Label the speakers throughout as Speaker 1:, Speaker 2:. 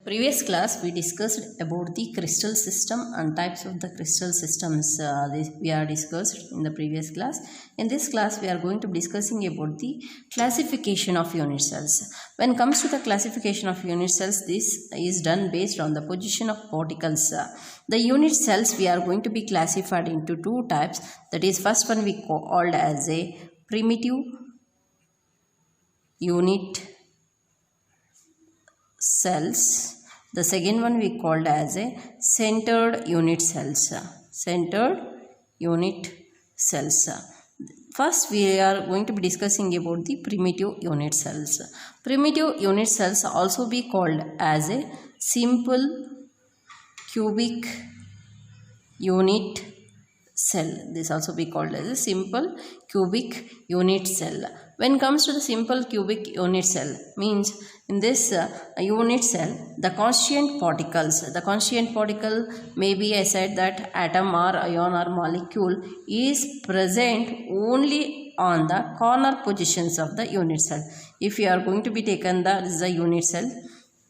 Speaker 1: Previous class we discussed about the crystal system and types of the crystal systems. We are discussed in the previous class. In this class we are going to be discussing about the classification of unit cells. When it comes to the classification of unit cells, this is done based on the position of particles. The unit cells we are going to be classified into two types. That is, first one we called as a primitive unit cells. The second one we called as a centered unit cells. Centered unit cells. First we are going to be discussing about the primitive unit cells. Primitive unit cells also be called as a simple cubic unit cell. This also be called as a simple cubic unit cell. When it comes to the simple cubic unit cell, means in this unit cell, the constituent particle may be, I said that atom or ion or molecule is present only on the corner positions of the unit cell. If you are going to be taken this is a unit cell,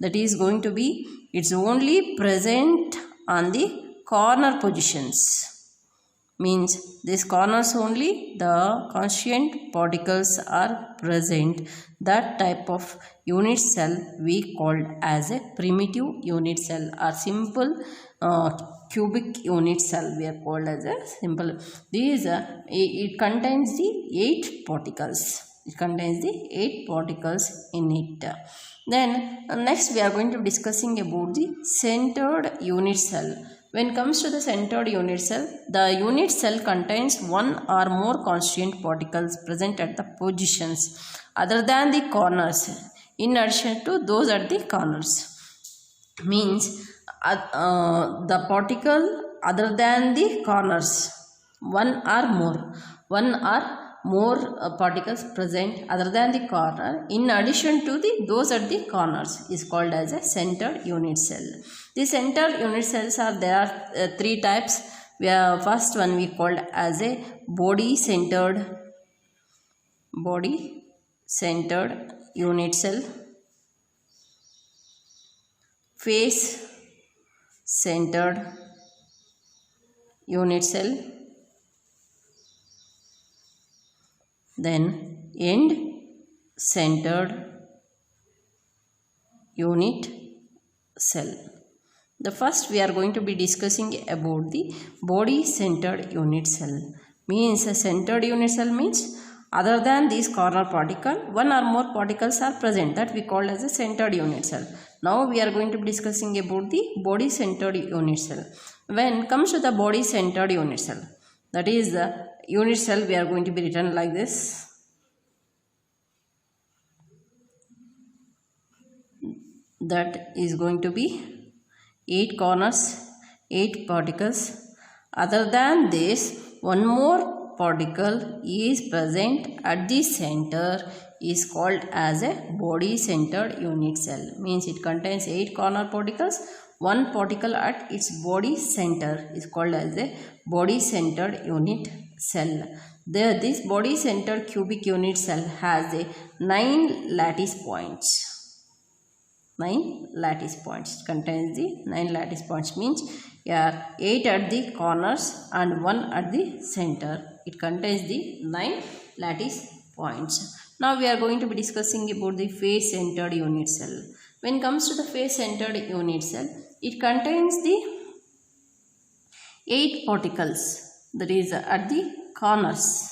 Speaker 1: that is going to be, it's only present on the corner positions. Means these corners only the constituent particles are present. That type of unit cell we called as a primitive unit cell or simple cubic unit cell. We are called as a simple. These it contains the 8 particles. It contains the 8 particles in it. Then next we are going to be discussing about the centered unit cell. When it comes to the centered unit cell, the unit cell contains one or more constituent particles present at the positions other than the corners, in addition to those at the corners. Means the particle other than the corners, one or more particles present other than the corner in addition to those at the corners is called as a centered unit cell. The centered unit cells are there are 3 types. First one we called as a body centered unit cell, face centered unit cell, then end centered unit cell. The first we are going to be discussing about the body centered unit cell. Means a centered unit cell means other than these corner particle, one or more particles are present, that we call as a centered unit cell. Now we are going to be discussing about the body centered unit cell. When it comes to the body centered unit cell, that is the unit cell we are going to be written like this. That is going to be 8 corners, 8 particles. Other than this, one more particle is present at the center is called as a body centered unit cell. Means it contains 8 corner particles. One particle at its body center is called as a body centered unit cell. This body centered cubic unit cell has a 9 lattice points. 9 lattice points. It contains the 9 lattice points, means 8 at the corners and 1 at the center. It contains the 9 lattice points. Now we are going to be discussing about the face centered unit cell. When it comes to the face centered unit cell, it contains the 8 particles, that is at the corners,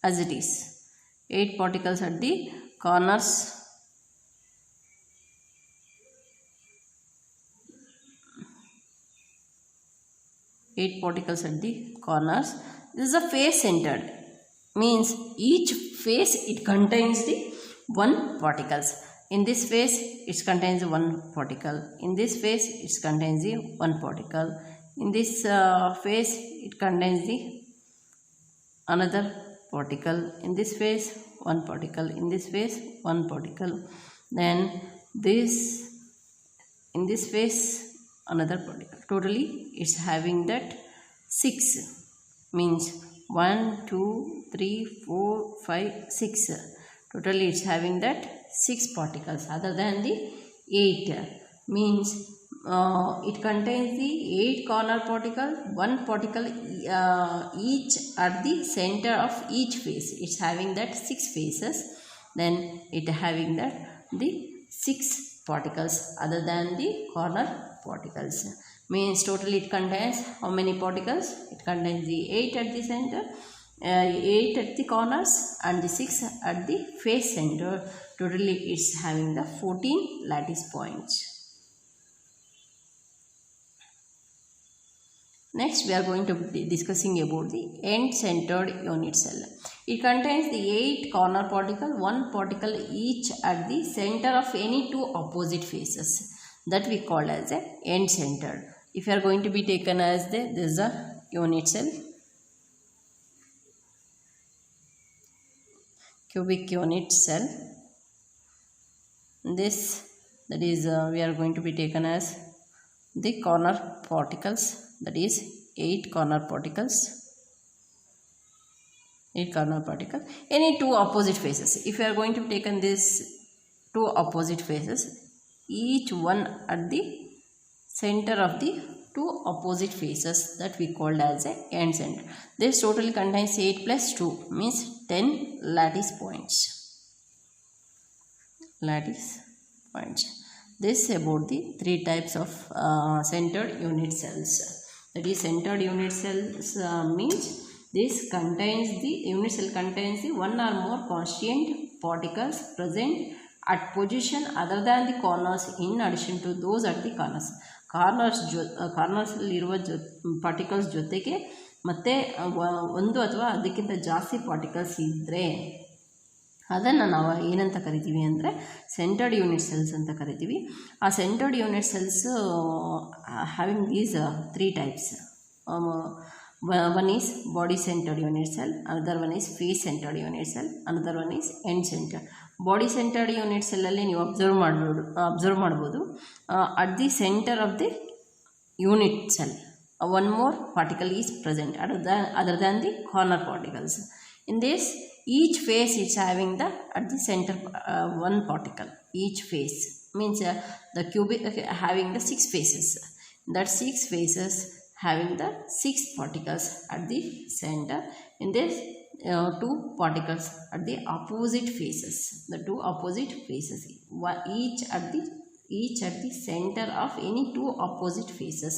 Speaker 1: as it is 8 particles at the corners. Eight particles at the corners. This is a face centered, means each face it contains the 1 particles. In this face it contains 1 particle. In this face it contains the 1 particle. In this face it contains the another particle. In this face 1 particle. In this face 1 particle. Then this in this face another particle. Totally it's having that 6, means 1, 2, 3, 4, 5, 6. Totally it's having that 6 particles other than the 8. means it contains the 8 corner particle, 1 particle each at the center of each face. It's having that 6 faces, then it having that the 6 particles other than the corner particles. Means totally it contains how many particles? It contains the 8 at the center, 8 at the corners and the 6 at the face center. Totally it's having the 14 lattice points. Next we are going to be discussing about the end-centered unit cell. It contains the 8 corner particle, 1 particle each at the center of any 2 opposite faces, that we call as a end-centered. If you are going to be taken as this is a unit cell, cubic unit cell. This, that is we are going to be taken as the corner particles, that is 8 corner particles, 8 corner particle, any 2 opposite faces. If you are going to be taken this 2 opposite faces, each one at the center of the 2 opposite faces, that we called as a end center. This totally contains 8 plus 2 means 10 lattice points. Lattice points. This about the 3 types of centered unit cells. That is, centered unit cells means this contains the unit cell contains the 1 or more constant particles present at position other than the corners in addition to those at the corners. Corners ಇರುವ particles ಜೊತೆಗೆ ಮತ್ತೆ ಒಂದು ಅಥವಾ ಅದಕ್ಕಿಂತ ಜಾಸ್ತಿ particles ಇದ್ದರೆ ಅದನ್ನು ನಾವು ಏನಂತ ಕರಿತೀವಿ ಅಂದರೆ ಸೆಂಟರ್ಡ್ ಯೂನಿಟ್ ಸೆಲ್ಸ್ ಅಂತ ಕರಿತೀವಿ. ಆ centred unit cells having is 3 types. One is body centered unit cell, another one is face centered unit cell, another one is end centered. Body centered unit cell ಅಲ್ಲಿ ನೀವು observe ಮಾಡ್ಬೋದು at the center of the unit cell one more particle is present other than the corner particles. In this each face is having the at the center one particle. Each face means the cubic having the 6 faces. That 6 faces having the 6 particles at the center. In this 2 particles at the opposite faces. The 2 opposite faces, each at the center of any 2 opposite faces,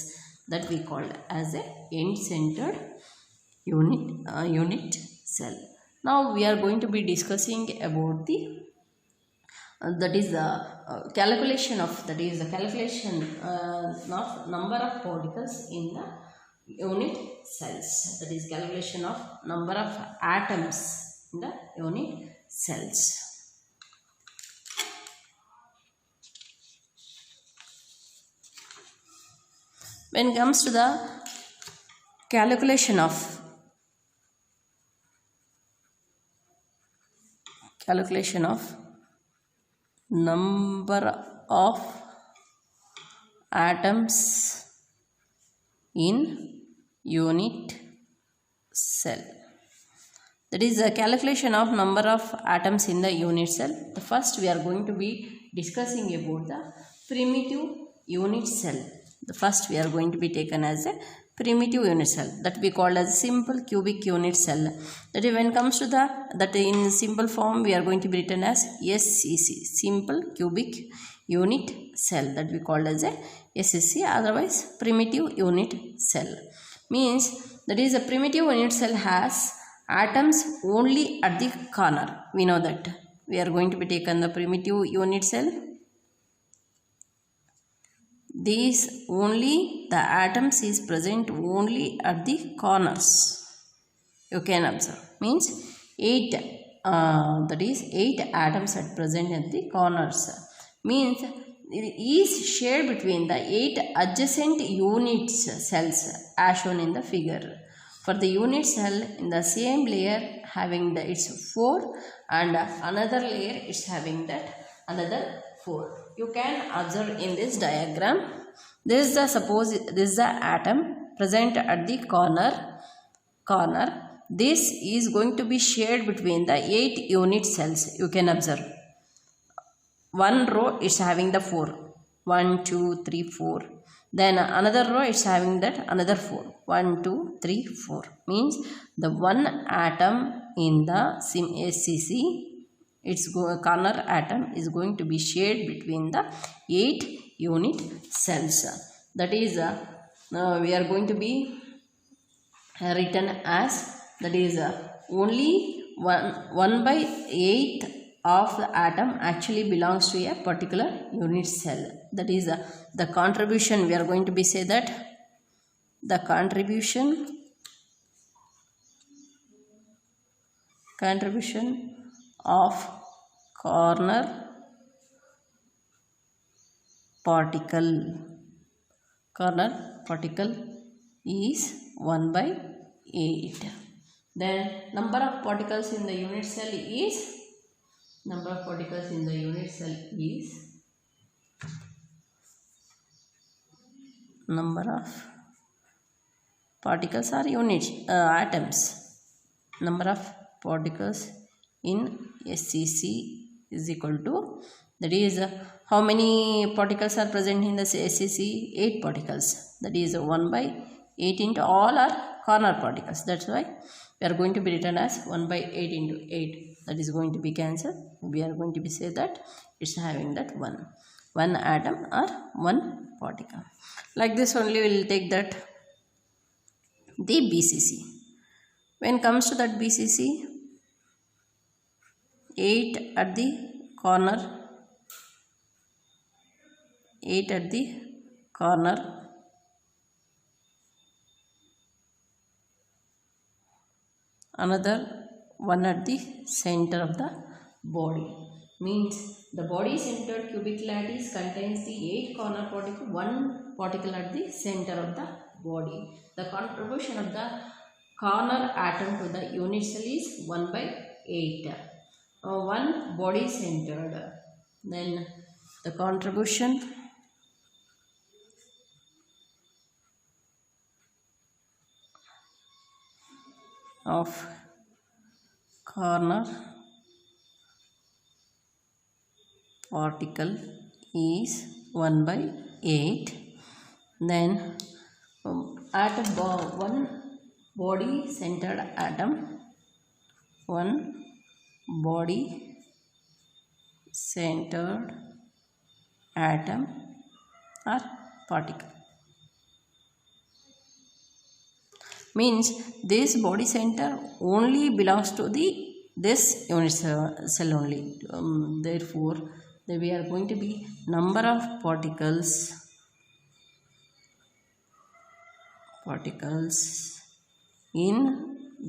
Speaker 1: that we call as a end-centered unit cell. Now we are going to be discussing about the that is the calculation of number of particles in the unit cells. That is calculation of number of atoms in the unit cells. When it comes to the calculation of number of atoms in unit cell, that is the calculation of number of atoms in the unit cell. The first we are going to be discussing about the primitive unit cell. The first we are going to be taken as a primitive unit cell, that we call as simple cubic unit cell. That is, when it comes to that in simple form we are going to be written as SCC, simple cubic unit cell, that we call as a SCC, otherwise primitive unit cell. Means that is a primitive unit cell has atoms only at the corner. We know that we are going to be taken the primitive unit cell. These only the atoms is present only at the corners. You can observe. Means 8 that is 8 atoms at present at the corners. Means it is shared between the 8 adjacent unit cells as shown in the figure. For the unit cell in the same layer having the its 4 and another layer is having that another 4. You can observe in this diagram. This is the this is the atom present at the corner. This is going to be shared between the 8 unit cells. You can observe. One row is having the 4. 1, 2, 3, 4. Then another row it's having that another 4. 1, 2, 3, 4. Means the one atom in the SCC, its corner atom is going to be shared between the 8 unit cells. That is we are going to be written as, that is only 1 by 8 of the atom actually belongs to a particular unit cell. That is the contribution. We are going to be say that the contribution of corner particle is 1 by 8. Then number of particles in the unit cell is, number of particles in the unit cell is, number of particles are units, atoms. Number of particles in SCC is equal to, that is how many particles are present in the SCC? 8 particles. That is 1 by 8 into all are corner particles. That's why we are going to be written as 1 by 8 into 8. That is going to be cancelled. We are going to be say that it's having that one atom or one particle. Like this only we will take that the BCC. When comes to that BCC, 8 at the corner, 8 at the corner, another 1 at the center of the body. Means the body centered cubic lattice contains the 8 corner particle, 1 particle at the center of the body. The contribution of the corner atom to the unit cell is 1 by 8. 1 body centered. Then the contribution of corner particle is 1 by 8. Then atom, one body centered atom, one body centered atom or particle. Means this body center only belongs to this unit cell only. Therefore we are going to be number of particles in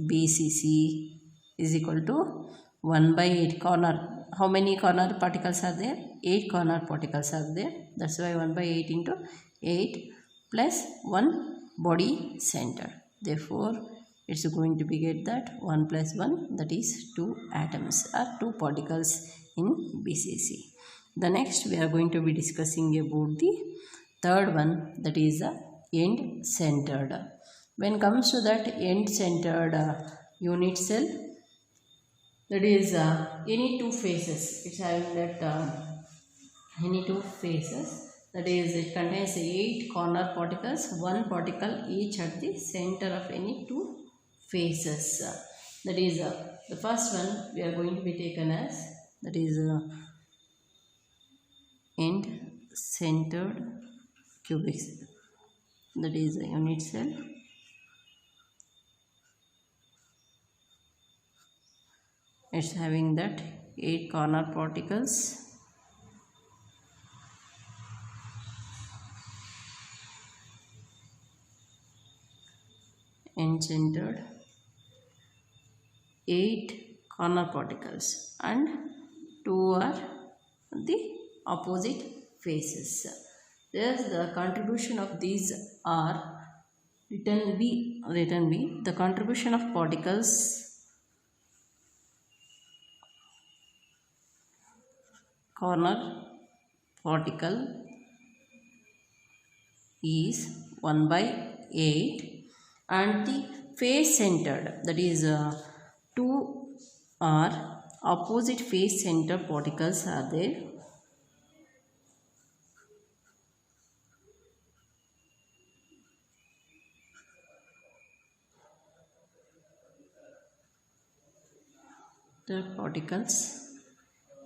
Speaker 1: BCC is equal to 1 by 8 corner. How many corner particles are there? 8 corner particles are there. That's why 1 by 8 into 8 plus 1 body center. Therefore it's going to be get that 1 plus 1, that is 2 atoms or 2 particles in BCC. The next we are going to be discussing about the third one, that is the end centered. When comes to that end centered unit cell, that is any two faces. It's having that any two faces. That is, it contains 8 corner particles, 1 particle each at the center of any two faces. That is the first one we are going to be taken as, that is end centered cubic cell. That is a unit cell. It's having that 8 corner particles, end centered 8 corner particles, and 2 are the opposite faces. Thus the contribution of these are written B. The contribution of particles corner particle is 1 by 8, and the face centered, that is 2 are opposite face centered particles are there. the particles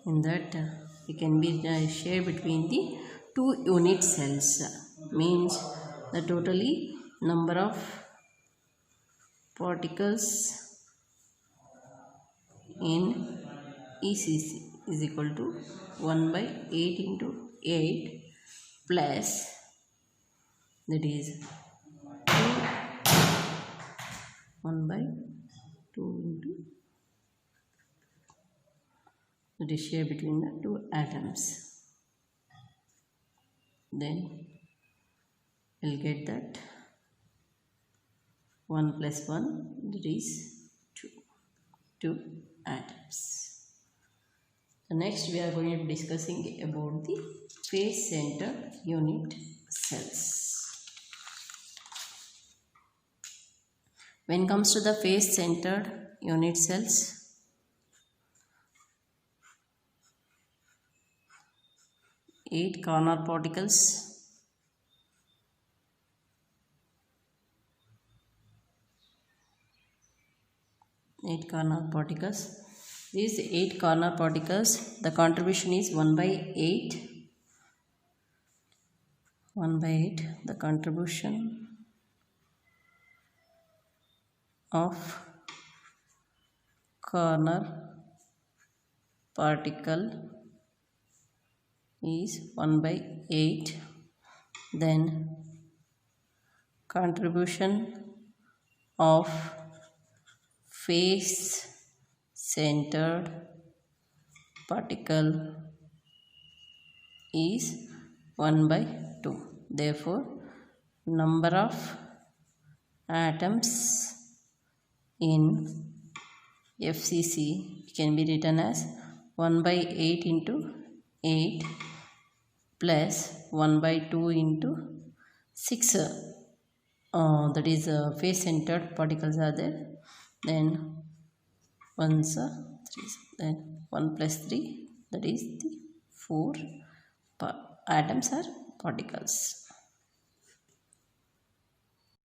Speaker 1: in that it can be shared between the two unit cells, means the totally number of particles in ECC is equal to 1 by 8 into 8 plus that is 1 by 2 into that is shared between the two atoms. Then we'll get that 1 plus 1 that is 2 atoms. So next we are going to be discussing about the face center unit cells. When it comes to the face centered unit cells, eight corner particles, these 8 corner particles, the contribution is 1 by 8. The contribution of corner particle is 1 by 8. Then contribution of face centered particle is 1 by 2. Therefore, number of atoms in FCC can be written as 1 by 8 into 8 plus 1 by 2 into 6. That is face centered particles are there. Then 1s are 3. Then 1 plus 3, that is the 4 atoms are particles.